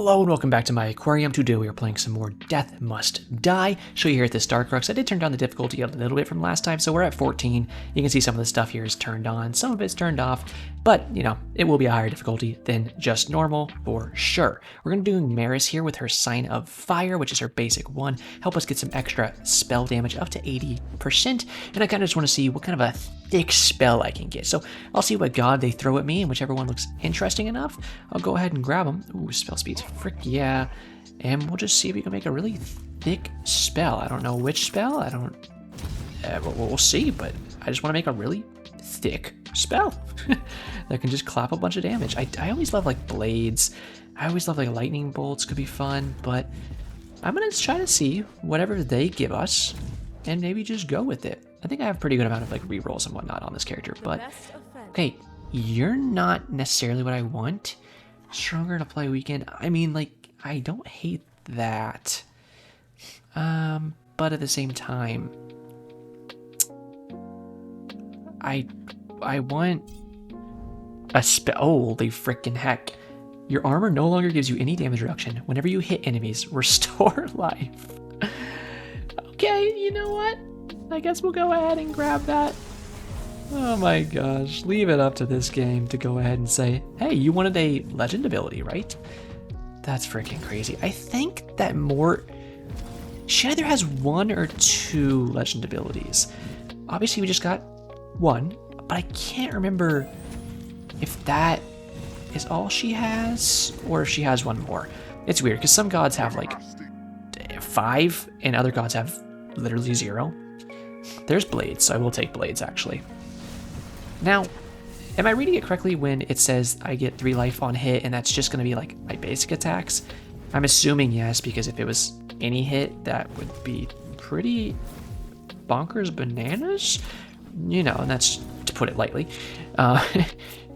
Hello and welcome back to my aquarium. Today we are playing some more Death Must Die. Show you here at this Star Crux. I did turn down the difficulty a little bit from last time, so we're at 14. You can see some of the stuff here is turned on, some of it's turned off, but you know, it will be a higher difficulty than just normal for sure. We're going to do Merris here with her Sign of Fire, which is her basic one. Help us get some extra spell damage up to 80%, and I kind of just want to see what kind of a thick spell I can get. So I'll see what god they throw at me, and whichever one looks interesting enough, I'll go ahead and grab them. Ooh, spell speed's frick yeah. And we'll just see if we can make a really thick spell. I don't know which spell, we'll see, but I just want to make a really thick spell that can just clap a bunch of damage. I always love like blades. I always love like lightning bolts could be fun, but I'm gonna try to see whatever they give us and maybe just go with it. I think I have a pretty good amount of like rerolls and whatnot on this character, but okay, you're not necessarily what I want. Stronger to play weekend. I mean, like, I don't hate that. But at the same time, I want a spell. Holy freaking heck. Your armor no longer gives you any damage reduction. Whenever you hit enemies, restore life. Okay, you know what? I guess we'll go ahead and grab that. Oh my gosh, leave it up to this game to go ahead and say, hey, you wanted a legend ability, right? That's freaking crazy. I think that she either has one or two legend abilities. Obviously we just got one, but I can't remember if that is all she has or if she has one more. It's weird because some gods have like 5 and other gods have literally 0. There's blades, so I will take blades actually. Now, am I reading it correctly when it says I get 3 life on hit and that's just going to be like my basic attacks? I'm assuming yes, because if it was any hit, that would be pretty bonkers bananas. You know, and that's to put it lightly.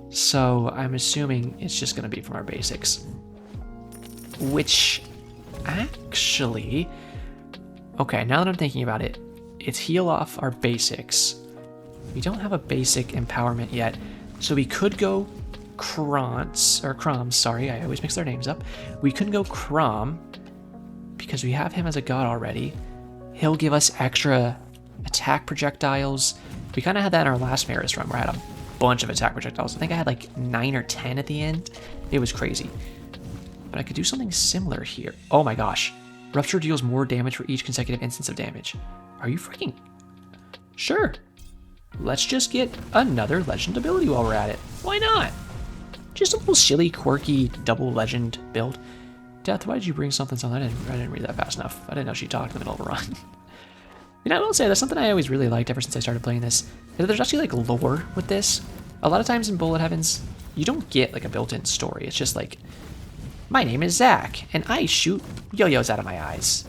So I'm assuming it's just going to be from our basics. Which, actually... Okay, now that I'm thinking about it, it's heal off our basics. We don't have a basic empowerment yet, so we could go Kroms, sorry, I always mix their names up. We couldn't go Crom, because we have him as a god already. He'll give us extra attack projectiles. We kind of had that in our last Merris run, where I had a bunch of attack projectiles. I think I had like 9 or 10 at the end. It was crazy. But I could do something similar here. Oh my gosh. Rupture deals more damage for each consecutive instance of damage. Are you freaking... Sure. Let's just get another legend ability while we're at it. Why not? Just a little silly, quirky, double legend build. Death, why did you bring something? I didn't read that fast enough. I didn't know she talked in the middle of a run. You know, I will say, that's something I always really liked ever since I started playing this. There's actually, like, lore with this. A lot of times in Bullet Heavens, you don't get, like, a built-in story. It's just like, my name is Zach, and I shoot yo-yos out of my eyes.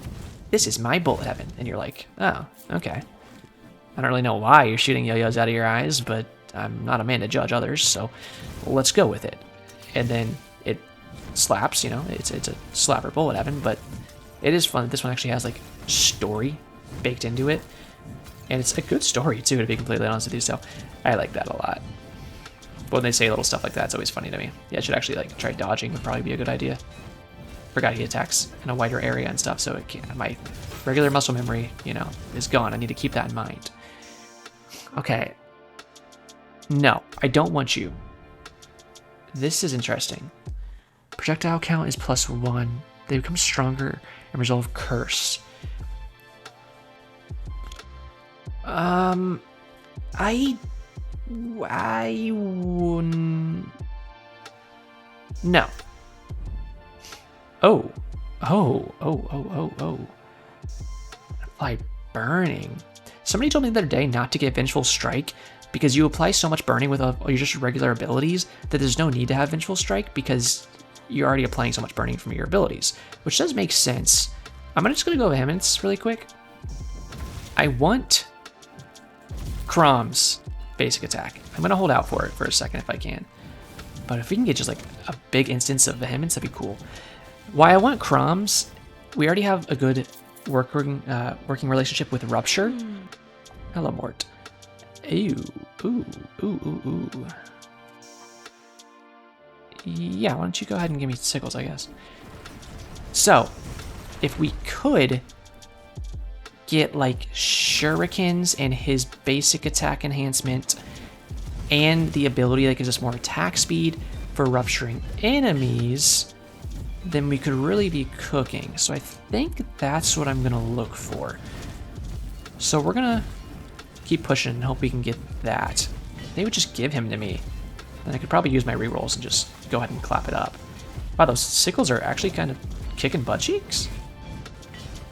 This is my Bullet Heaven. And you're like, oh, okay. I don't really know why you're shooting yo-yos out of your eyes, but I'm not a man to judge others, so let's go with it. And then it slaps, you know, it's a slapper Bullet Heaven, but it is fun that this one actually has, like, story baked into it. And it's a good story, too, to be completely honest with you, so I like that a lot. When they say little stuff like that, it's always funny to me. Yeah, I should actually, like, try dodging would probably be a good idea. Forgot he attacks in a wider area and stuff, so it can't, my regular muscle memory, you know, is gone. I need to keep that in mind. Okay. No, I don't want you. This is interesting. Projectile count is +1. They become stronger and resolve curse. I wouldn't... No. Oh. Apply burning. Somebody told me the other day not to get Vengeful Strike because you apply so much burning with your just regular abilities that there's no need to have Vengeful Strike because you're already applying so much burning from your abilities, which does make sense. I'm just going to go Vehemence really quick. I want Crom's basic attack. I'm going to hold out for it for a second if I can. But if we can get just like a big instance of Vehemence, that'd be cool. Why I want Crom's, we already have a good working relationship with Rupture. Hello, Mort. Ooh. Yeah, why don't you go ahead and give me sickles, I guess. So, if we could get like shurikens and his basic attack enhancement and the ability that gives us more attack speed for rupturing enemies, then we could really be cooking. So I think that's what I'm gonna look for. So we're gonna keep pushing and hope we can get that. They would just give him to me. And I could probably use my rerolls and just go ahead and clap it up. Wow, those sickles are actually kind of kicking butt cheeks.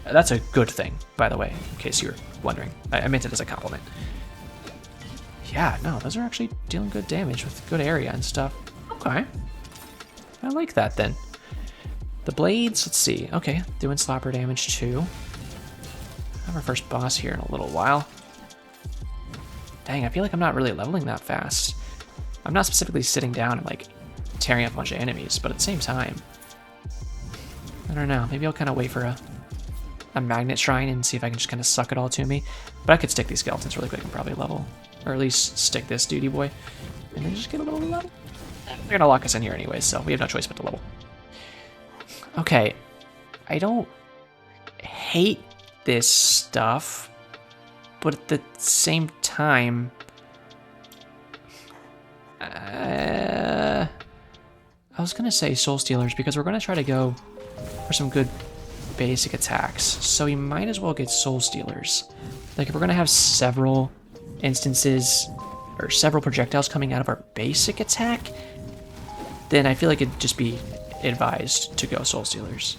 That's a good thing, by the way, in case you're wondering. I meant it as a compliment. Yeah, no, those are actually dealing good damage with good area and stuff. Okay. I like that then. The blades, let's see. Okay, doing slapper damage too. Have our first boss here in a little while. Dang, I feel like I'm not really leveling that fast. I'm not specifically sitting down and like tearing up a bunch of enemies, but at the same time, I don't know. Maybe I'll kind of wait for a magnet shrine and see if I can just kind of suck it all to me. But I could stick these skeletons really quick and probably level, or at least stick this duty boy, and then just get a little level. They're gonna lock us in here anyway, so we have no choice but to level. Okay, I don't hate this stuff, but at the same time, I was gonna say Soul Stealers because we're gonna try to go for some good basic attacks, so we might as well get Soul Stealers. Like if we're gonna have several instances or several projectiles coming out of our basic attack, then I feel like it'd just be advised to go Soul Stealers.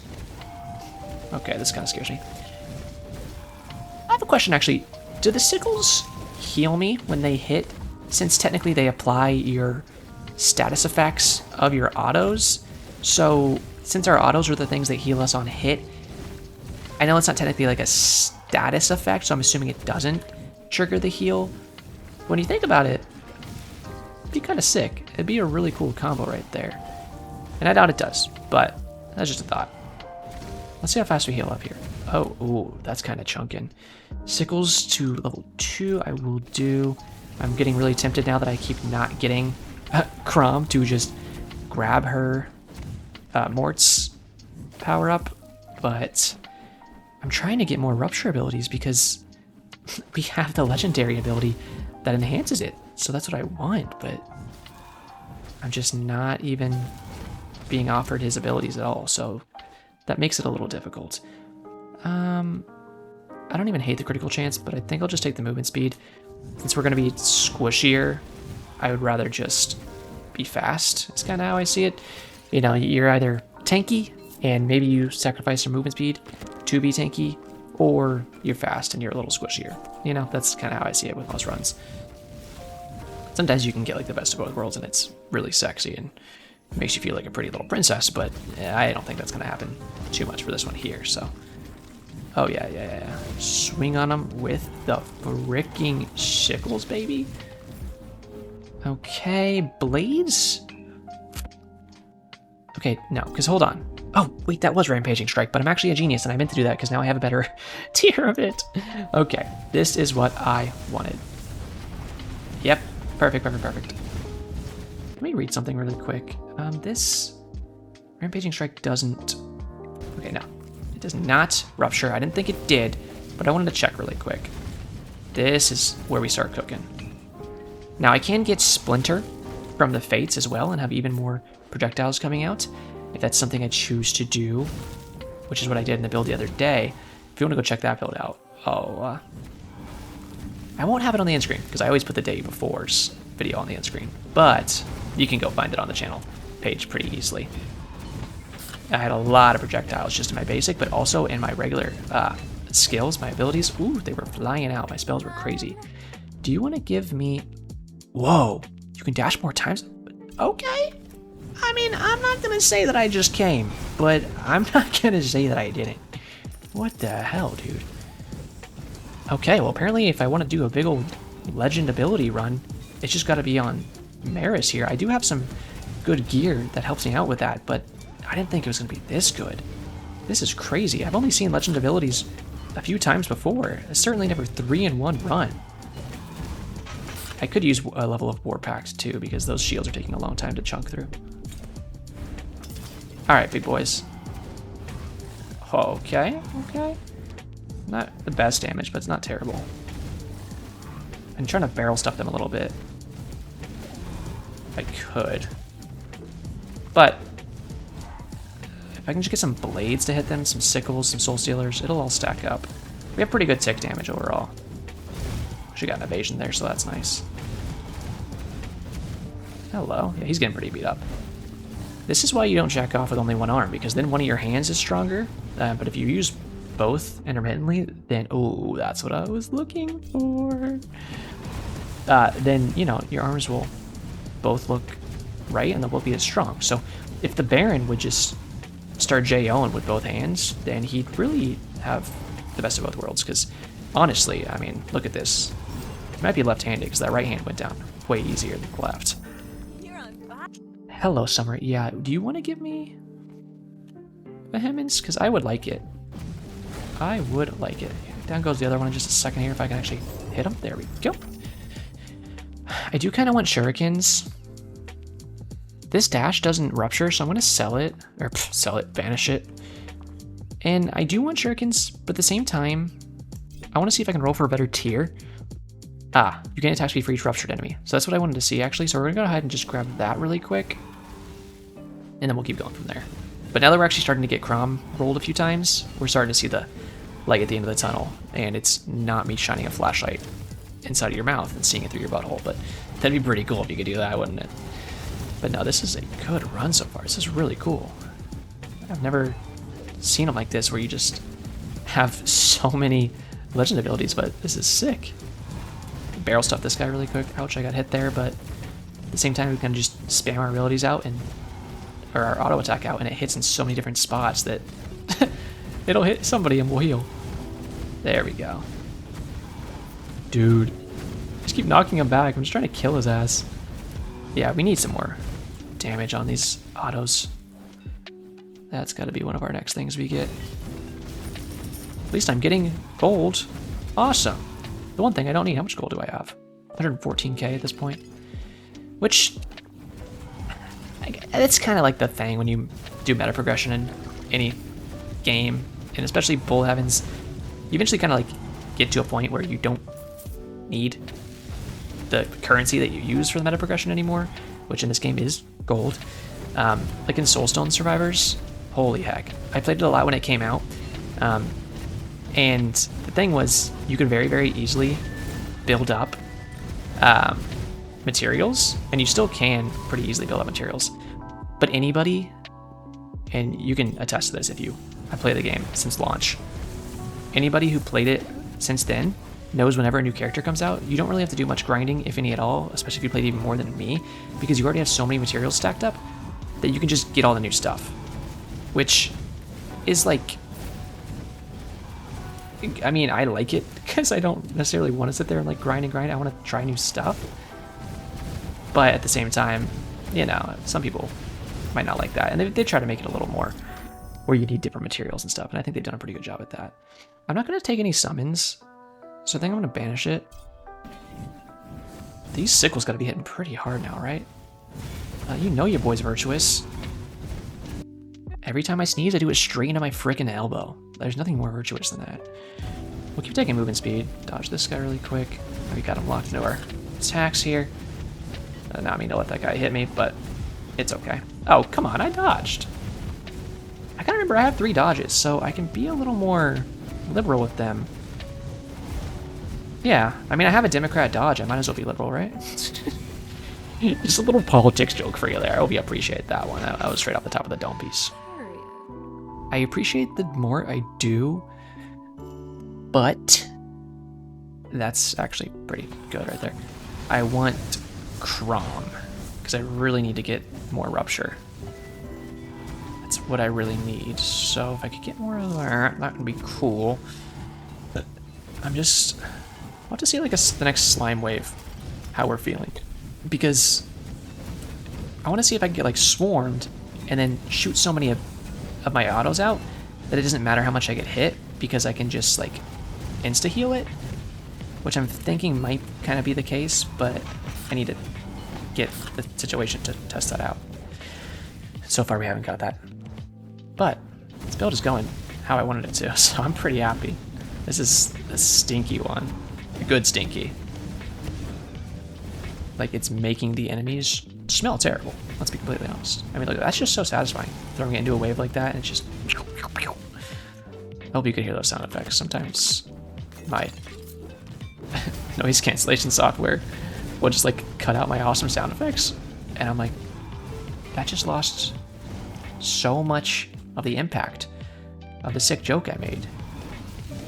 Okay, this kind of scares me. I have a question actually. Do the sickles heal me when they hit? Since technically they apply your status effects of your autos. So since our autos are the things that heal us on hit, I know it's not technically like a status effect, so I'm assuming it doesn't trigger the heal. When you think about it, it'd be kind of sick. It'd be a really cool combo right there. And I doubt it does, but that's just a thought. Let's see how fast we heal up here. Oh, ooh, that's kind of chunking. Sickles to level 2, I will do. I'm getting really tempted now that I keep not getting Crom to just grab her Mort's power up, but I'm trying to get more rupture abilities because we have the legendary ability that enhances it. So that's what I want, but I'm just not even being offered his abilities at all, so that makes it a little difficult. I don't even hate the critical chance, but I think I'll just take the movement speed. Since we're going to be squishier, I would rather just be fast. It's kind of how I see it. You know, you're either tanky, and maybe you sacrifice your movement speed to be tanky, or you're fast and you're a little squishier. You know, that's kind of how I see it with most runs. Sometimes you can get like the best of both worlds, and it's really sexy and makes you feel like a pretty little princess, but I don't think that's going to happen too much for this one here, so. Oh, yeah. Swing on them with the freaking shickles, baby. Okay, blades? Okay, no, because hold on. Oh, wait, that was Rampaging Strike, but I'm actually a genius, and I meant to do that because now I have a better tier of it. Okay, this is what I wanted. Yep, perfect. Let me read something really quick. This Rampaging Strike doesn't... Okay, no. It does not rupture. I didn't think it did, but I wanted to check really quick. This is where we start cooking. Now, I can get Splinter from the Fates as well and have even more projectiles coming out, if that's something I choose to do, which is what I did in the build the other day. If you want to go check that build out, I won't have it on the end screen, because I always put the day before's video on the end screen, but you can go find it on the channel page pretty easily. I had a lot of projectiles just in my basic, but also in my regular skills, my abilities. Ooh, they were flying out. My spells were crazy. Do you want to give me... Whoa, you can dash more times? Okay. I mean, I'm not going to say that I just came, but I'm not going to say that I didn't. What the hell, dude? Okay, well, apparently if I want to do a big old legend ability run, it's just got to be on Merris here. I do have some good gear that helps me out with that, but I didn't think it was going to be this good. This is crazy. I've only seen legend abilities a few times before. It's certainly never 3-in-1 run. I could use a level of War Pact too, because those shields are taking a long time to chunk through. Alright, big boys. Okay, okay. Not the best damage, but it's not terrible. I'm trying to barrel stuff them a little bit. I could. But if I can just get some blades to hit them, some sickles, some soul stealers, it'll all stack up. We have pretty good tick damage overall. She got an evasion there, so that's nice. Hello. Yeah, he's getting pretty beat up. This is why you don't jack off with only one arm, because then one of your hands is stronger. But if you use both intermittently, then, oh, that's what I was looking for. Then, you know, your arms will both look right and they'll both be as strong. So if the Baron would just start JOing with both hands, then he'd really have the best of both worlds. Because honestly, I mean, look at this. He might be left-handed because that right hand went down way easier than the left. Hello, Summer. Yeah, do you want to give me a Hemmings? Because I would like it. I would like it. Down goes the other one in just a second here if I can actually hit him. There we go. I do kind of want shurikens. This dash doesn't rupture, so I'm going to sell it. Or sell it, banish it. And I do want shurikens, but at the same time, I want to see if I can roll for a better tier. Ah, you gain attack speed for each ruptured enemy. So that's what I wanted to see, actually. So we're going to go ahead and just grab that really quick. And then we'll keep going from there. But now that we're actually starting to get Crom rolled a few times, we're starting to see the light at the end of the tunnel. And it's not me shining a flashlight inside of your mouth and seeing it through your butthole. But that'd be pretty cool if you could do that, wouldn't it? But no, this is a good run so far. This is really cool. I've never seen them like this where you just have so many legend abilities, but this is sick. Barrel stuff this guy really quick. Ouch, I got hit there, but at the same time we can just spam our abilities out and or our auto attack out, and it hits in so many different spots that it'll hit somebody and we'll heal. There we go. Dude, just keep knocking him back. I'm just trying to kill his ass. Yeah, we need some more damage on these autos. That's got to be one of our next things we get. At least I'm getting gold. Awesome. The one thing I don't need, how much gold do I have? 114k at this point. Which, it's kind of like the thing when you do meta progression in any game, and especially Bull Heavens, you eventually kind of like get to a point where you don't need the currency that you use for the meta progression anymore, which in this game is gold. Like in Soulstone Survivors, holy heck. I played it a lot when it came out. And the thing was, you could very, very easily build up materials, and you still can pretty easily build up materials. But anybody, and you can attest to this if I play the game since launch, anybody who played it since then knows whenever a new character comes out, you don't really have to do much grinding, if any at all, especially if you played even more than me, because you already have so many materials stacked up that you can just get all the new stuff. Which is like, I mean, I like it because I don't necessarily want to sit there and like grind and grind. I want to try new stuff. But at the same time, you know, some people might not like that. And they try to make it a little more where you need different materials and stuff. And I think they've done a pretty good job at that. I'm not going to take any summons, so I think I'm going to banish it. These sickles got to be hitting pretty hard now, right? You know your boy's virtuous. Every time I sneeze, I do it straight into my frickin' elbow. There's nothing more virtuous than that. We'll keep taking movement speed. Dodge this guy really quick. We got him locked into our attacks here. Not mean to let that guy hit me, but it's okay. Oh, come on, I dodged. I gotta remember I have 3 dodges, so I can be a little more liberal with them. Yeah, I mean, I have a Democrat dodge. I might as well be liberal, right? Just a little politics joke for you there. I hope you appreciate that one. That was straight off the top of the dome piece. I appreciate the more I do, but that's actually pretty good right there. I want Crom, because I really need to get more Rupture. That's what I really need. So if I could get more of that would be cool. But I'm just, I'll have to see like the next slime wave, how we're feeling. Because I want to see if I can get like swarmed and then shoot so many of my autos out that it doesn't matter how much I get hit, because I can just like insta heal it, which I'm thinking might kind of be the case, but I need to get the situation to test that out. So far we haven't got that, but this build is going how I wanted it to, so I'm pretty happy. This is a stinky one. A good stinky. Like, it's making the enemies smell terrible. Let's be completely honest. I mean, look, that's just so satisfying. Throwing it into a wave like that, and it's just... I hope you could hear those sound effects. Sometimes my noise cancellation software will just, like, cut out my awesome sound effects. And I'm like, that just lost so much of the impact of the sick joke I made.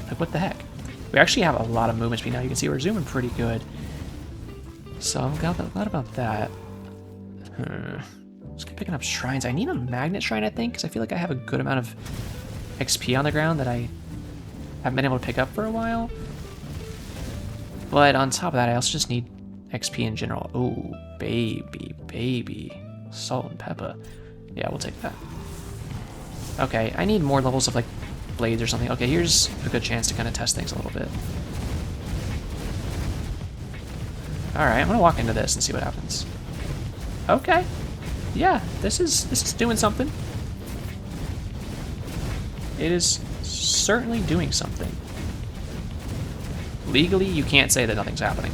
Like, what the heck? We actually have a lot of movement speed now. You can see we're zooming pretty good. So I'm glad about that. Let's keep picking up shrines. I need a magnet shrine, I think, because I feel like I have a good amount of XP on the ground that I haven't been able to pick up for a while. But on top of that, I also just need XP in general. Oh, baby. Salt and pepper. Yeah, we'll take that. Okay, I need more levels of, like, blades or something. Okay, here's a good chance to kind of test things a little bit. Alright, I'm gonna walk into this and see what happens. Okay. Yeah, this is doing something. It is certainly doing something. Legally, you can't say that nothing's happening.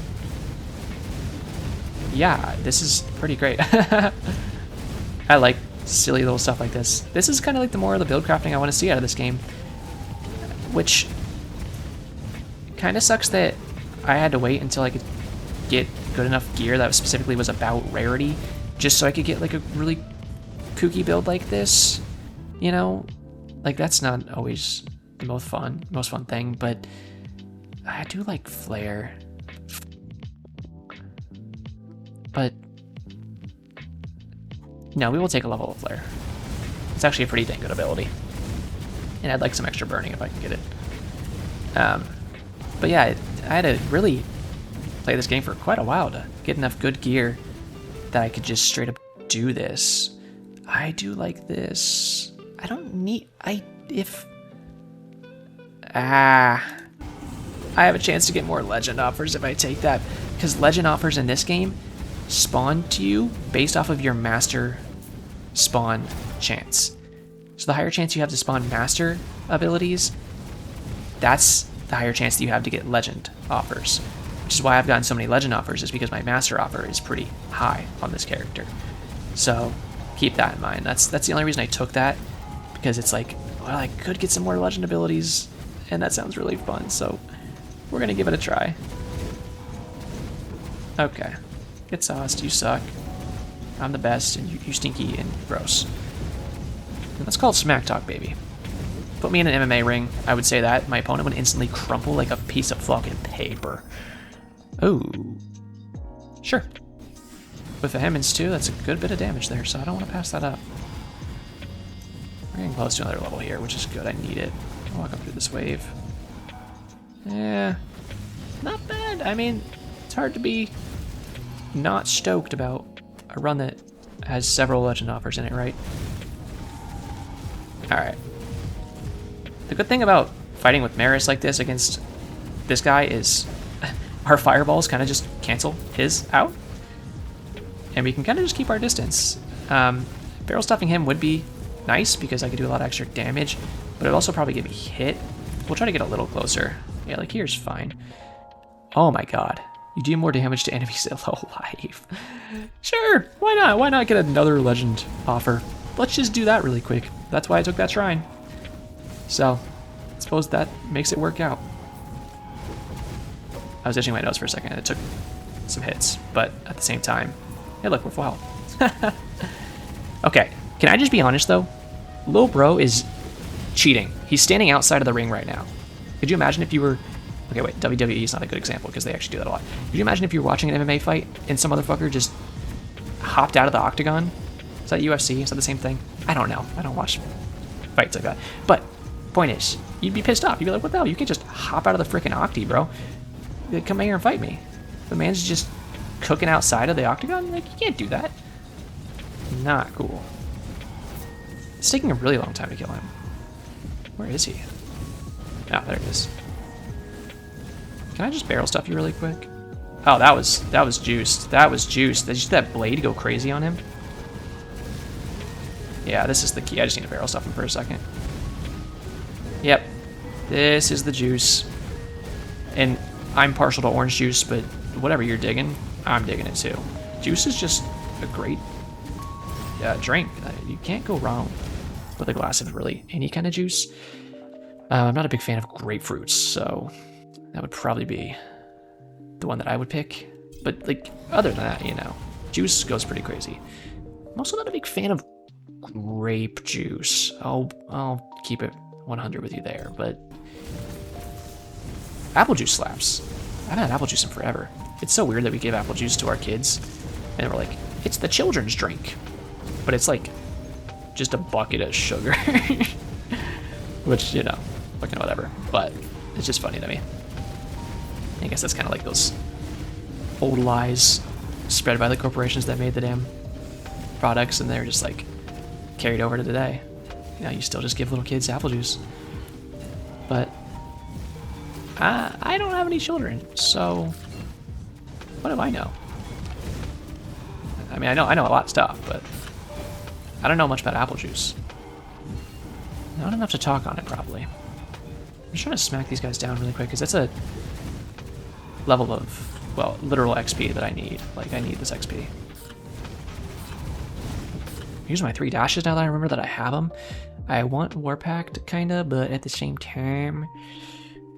Yeah, this is pretty great. I like silly little stuff like this. This is kind of like the more of the build crafting I want to see out of this game. Which kind of sucks that I had to wait until I could get good enough gear that specifically was about rarity, just so I could get like a really kooky build like this. You know, like that's not always the most fun thing, but I do like flare. But no, we will take a level of flare. It's actually a pretty dang good ability. And I'd like some extra burning if I can get it. But yeah, I had to really play this game for quite a while to get enough good gear that I could just straight up do this. I do like this. I don't need... I have a chance to get more legend offers if I take that. Because legend offers in this game spawn to you based off of your master spawn chance. So the higher chance you have to spawn master abilities, that's the higher chance that you have to get legend offers. Which is why I've gotten so many legend offers, is because my master offer is pretty high on this character. So keep that in mind. That's the only reason I took that, because it's like, well, I could get some more legend abilities, and that sounds really fun, so we're gonna give it a try. Okay. Get sauced, you suck. I'm the best, and you stinky and gross. And that's called smack talk, baby. Put me in an MMA ring, I would say that. My opponent would instantly crumple like a piece of fucking paper. Oh. Sure. With the Hemmons too, that's a good bit of damage there, so I don't want to pass that up. We're getting close to another level here, which is good. I need it. I'll walk up through this wave. Yeah. Not bad. I mean, it's hard to be not stoked about a run that has several legend offers in it, right? Alright. The good thing about fighting with Merris like this against this guy is our fireballs kind of just cancel his out. And we can kind of just keep our distance. Barrel stuffing him would be nice because I could do a lot of extra damage, but it would also probably get me hit. We'll try to get a little closer. Yeah, like here's fine. Oh my god. You do more damage to enemies at low life. Sure, why not? Why not get another legend offer? Let's just do that really quick. That's why I took that shrine. So, I suppose that makes it work out. I was itching my nose for a second and it took some hits, but at the same time, hey look, we're full health. Okay, can I just be honest though? Lil Bro is cheating. He's standing outside of the ring right now. Could you imagine if you were... Okay, wait, WWE is not a good example because they actually do that a lot. Could you imagine if you were watching an MMA fight and some motherfucker just hopped out of the octagon? Is that UFC? Is that the same thing? I don't know. I don't watch fights like that. But, point is, you'd be pissed off. You'd be like, what the hell? You can't just hop out of the freaking octi, bro. Come here and fight me. The man's just cooking outside of the octagon? Like, you can't do that. Not cool. It's taking a really long time to kill him. Where is he? Ah, there he is. Can I just barrel stuff you really quick? Oh, that was juiced. That was juiced. Did you see that blade go crazy on him? Yeah, this is the key. I just need to barrel stuff him for a second. Yep. This is the juice. And I'm partial to orange juice, but whatever you're digging, I'm digging it too. Juice is just a great drink. You can't go wrong with a glass of really any kind of juice. I'm not a big fan of grapefruits, so that would probably be the one that I would pick. But like, other than that, you know, juice goes pretty crazy. I'm also not a big fan of grape juice. I'll keep it 100 with you there, but apple juice slaps. I haven't had apple juice in forever. It's so weird that we give apple juice to our kids, and we're like, it's the children's drink, but it's like just a bucket of sugar, which, you know, fucking whatever. But it's just funny to me. I guess that's kind of like those old lies spread by the corporations that made the damn products, and they're just like carried over to today. You know, you still just give little kids apple juice. But I don't have any children, so what do I know? I mean, I know a lot of stuff, but I don't know much about apple juice. Not enough to talk on it, probably. I'm just trying to smack these guys down really quick, because that's a level of, well, literal XP that I need. Like, I need this XP. Here's my 3 dashes now that I remember that I have them. I want Warpact, kinda, but at the same time,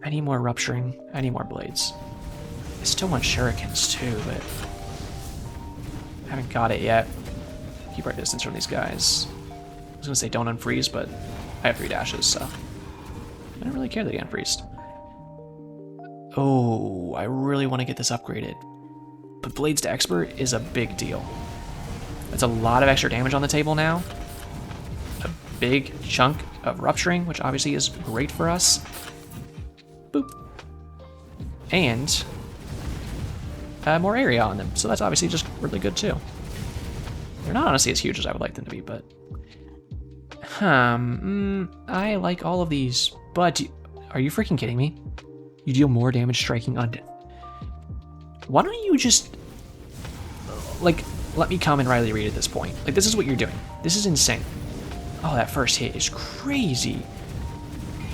I need more Rupturing. I need more Blades. I still want Shurikens, too, but I haven't got it yet. Keep our distance from these guys. I was gonna say don't unfreeze, but I have 3 dashes, so I don't really care that he unfreezed. Oh, I really want to get this upgraded. But Blades to Expert is a big deal. That's a lot of extra damage on the table now. A big chunk of Rupturing, which obviously is great for us. Boop. And more area on them, so that's obviously just really good too. They're not honestly as huge as I would like them to be, but I like all of these. But are you freaking kidding me? You deal more damage striking on. Why don't you just like let me come and Riley Reed at this point? Like, this is what you're doing. This is insane. Oh, that first hit is crazy.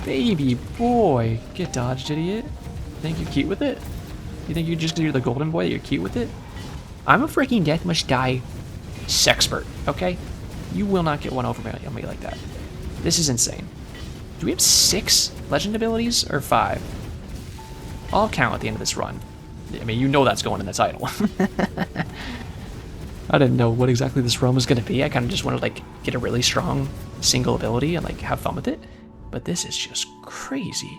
Baby boy, get dodged, idiot. Think you're cute with it? You think you're just because you're the golden boy that you're cute with it? I'm a freaking death must die sexpert, okay? You will not get one over on me like that. This is insane. Do we have 6 legend abilities or 5? I'll count at the end of this run. I mean, you know that's going in the title. I didn't know what exactly this run was going to be. I kind of just wanted to like get a really strong single ability and like have fun with it. But this is just crazy.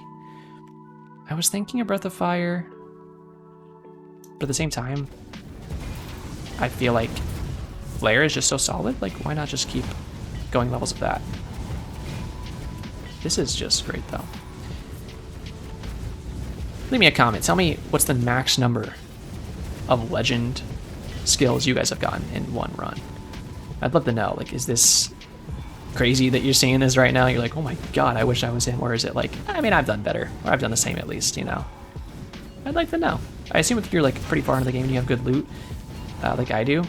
I was thinking of Breath of Fire, but at the same time, I feel like Flare is just so solid. Like, why not just keep going levels of that? This is just great, though. Leave me a comment. Tell me what's the max number of legend skills you guys have gotten in one run. I'd love to know. Like, is this crazy that you're seeing this right now? You're like, oh my god, I wish I was him. Or is it like, I mean, I've done better. Or I've done the same at least, you know? I'd like to know. I assume if you're like pretty far into the game and you have good loot, like I do,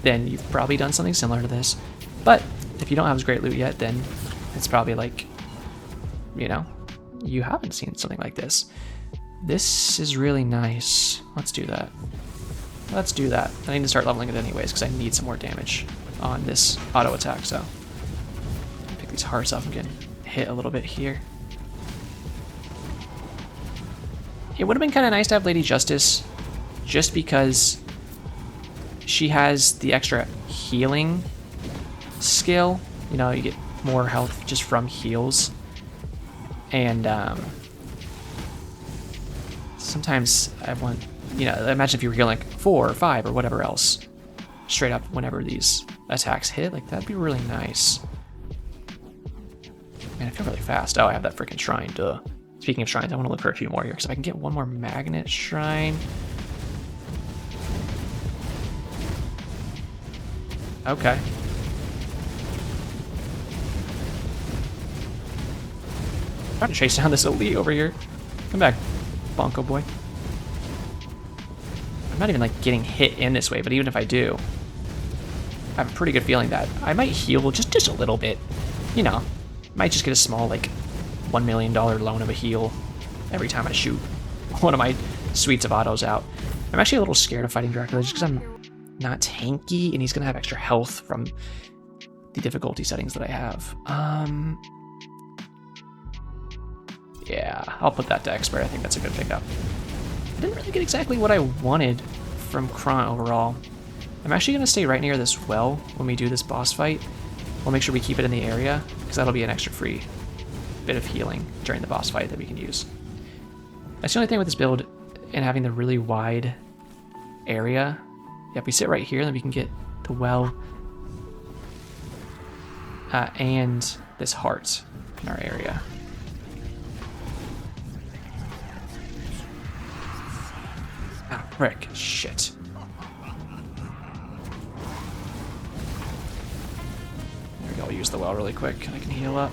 then you've probably done something similar to this. But if you don't have as great loot yet, then it's probably like, you know, you haven't seen something like this. This is really nice. Let's do that. Let's do that. I need to start leveling it anyways because I need some more damage on this auto attack. So pick these hearts up and get hit a little bit here. It would have been kind of nice to have Lady Justice just because she has the extra healing skill. You know, you get more health just from heals. And sometimes I want, you know, imagine if you were healing like 4 or 5 or whatever else straight up whenever these attacks hit. Like, that'd be really nice. Man, I feel really fast. Oh, I have that freaking shrine, duh. Speaking of shrines, I want to look for a few more here, because if I can get one more magnet shrine. Okay. I'm trying to chase down this elite over here. Come back, Bonko boy. I'm not even like getting hit in this way, but even if I do, I have a pretty good feeling that I might heal just a little bit. You know, might just get a small like $1 million loan of a heal every time I shoot one of my suites of autos out. I'm actually a little scared of fighting Dracula just because I'm not tanky, and he's going to have extra health from the difficulty settings that I have. Yeah, I'll put that to expert. I think that's a good pickup. I didn't really get exactly what I wanted from Kron overall. I'm actually going to stay right near this well when we do this boss fight. We'll make sure we keep it in the area, because that'll be an extra free bit of healing during the boss fight that we can use. That's the only thing with this build and having the really wide area. Yeah, if we sit right here, then we can get the well and this heart in our area. Ah, frick. Shit. There we go. I'll use the well really quick. I can heal up.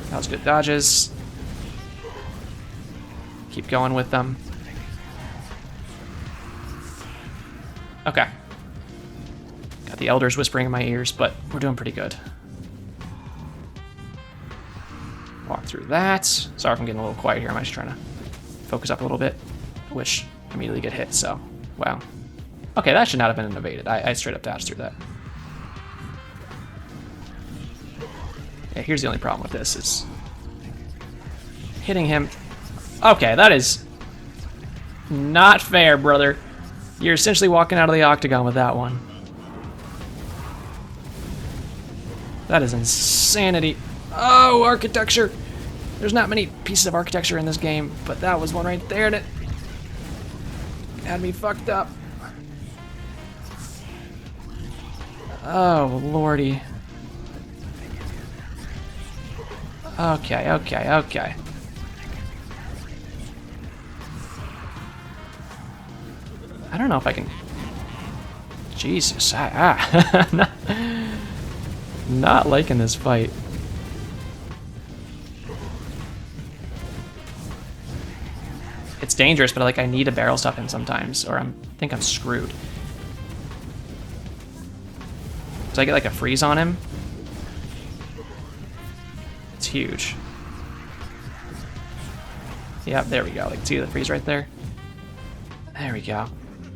That was good dodges. Keep going with them. Okay. Got the elders whispering in my ears, but we're doing pretty good. Walk through that. Sorry if I'm getting a little quiet here. I'm actually trying to focus up a little bit, which immediately get hit, so wow. Okay, that should not have been evaded. I straight up dashed through that. Yeah, here's the only problem with this is hitting him. Okay, that is not fair, brother. You're essentially walking out of the octagon with that one. That is insanity. Oh, architecture. There's not many pieces of architecture in this game, but that was one right there that had me fucked up. Oh, lordy. Okay, okay, okay. I don't know if I can... Jesus, not liking this fight. It's dangerous, but like I need to barrel stuff him sometimes, or I think I'm screwed. So I get like a freeze on him. It's huge. Yep, there we go. Like, see the freeze right there? There we go.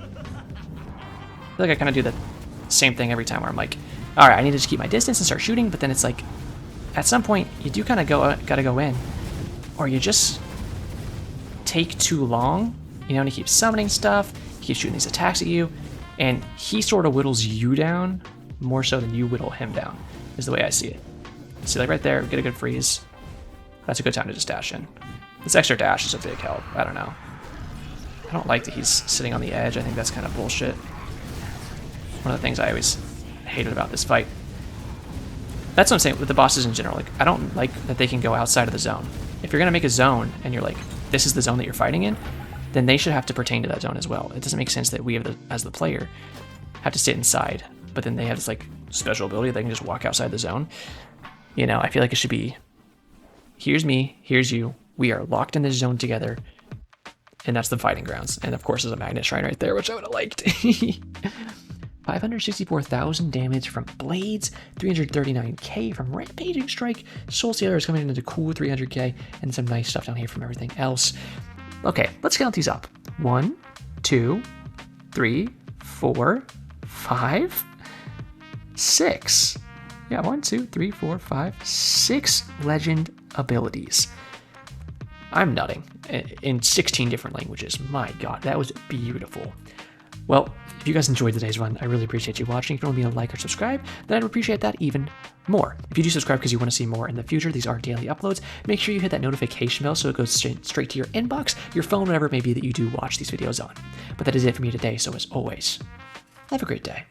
I feel like I kind of do the same thing every time where I'm like, all right, I need to just keep my distance and start shooting, but then it's like, at some point, you do kind of gotta go in, or you just take too long, you know, and he keeps summoning stuff, he keeps shooting these attacks at you, and he sort of whittles you down more so than you whittle him down, is the way I see it. See, like right there, get a good freeze. That's a good time to just dash in. This extra dash is a big help. I don't know. I don't like that he's sitting on the edge. I think that's kind of bullshit. One of the things I always hated about this fight. That's what I'm saying with the bosses in general. Like, I don't like that they can go outside of the zone. If you're going to make a zone and you're like, this is the zone that you're fighting in, then they should have to pertain to that zone as well. It doesn't make sense that we, as the player, have to sit inside, but then they have this like special ability they can just walk outside the zone. You know, I feel like it should be, here's me, here's you. We are locked in this zone together, and that's the fighting grounds. And of course, there's a magnet shrine right there, which I would have liked. 564,000 damage from blades, 339k from rampaging strike. Soul Sailor is coming in at a cool 300k, and some nice stuff down here from everything else. Okay, let's count these up. 1, 2, 3, 4, 5, 6. Yeah, 1, 2, 3, 4, 5, 6 legend abilities. I'm nutting in 16 different languages. My God, that was beautiful. Well, if you guys enjoyed today's run, I really appreciate you watching. If you want to be a like or subscribe, then I'd appreciate that even more. If you do subscribe because you want to see more in the future, these are daily uploads. Make sure you hit that notification bell so it goes straight to your inbox, your phone, whatever it may be that you do watch these videos on. But that is it for me today, so as always, have a great day.